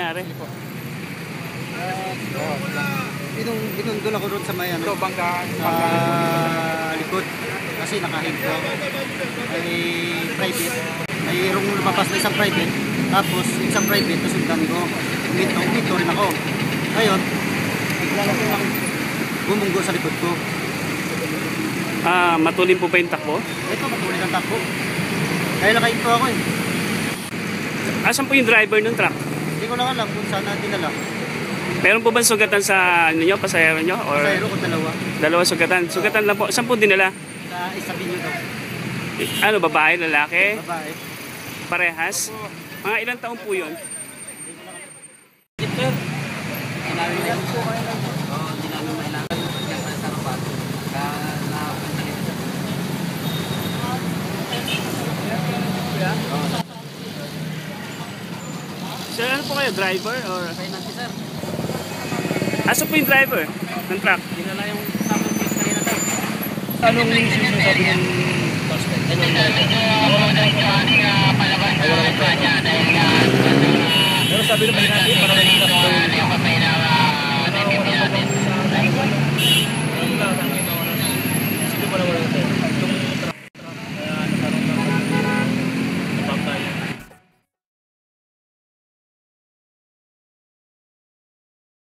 nangyari? Binundol ako doon sa may ano, banggaan. likod. Kasi nakahinto ako. May private. Mayroong lumabas na isang private. Tapos isang private, nasundan ko. Minto rin ako. Ngayon, bigla lang bumunggo sa likod ko. Matulin po ba yung takbo? Ito, matulin ang takbo. Kaya nakahinto ako eh. Asan po yung driver ng truck? Hindi ko lang alam kung saan natin dinala. Meron po ba sugatan sa ano nyo, pasahero nyo? Or Pasahero ko dalawa. Dalawa sugatan? Sugatan lang po. Saan po dinala? Sa isabi nyo daw. Ano, babae, lalaki? Babae. Parehas? Mga ilang taon po yun? Sir, dinami na po kayo lang. Oo, dinami na lang. Diyan pa sa rapat. Sir, ano po kayo? Driver? Or Sir, asan po yung driver ng truck? dinala yung sabi ng case kanina daw. Anong sinasabi ng suspect? Pero sabi naman natin, para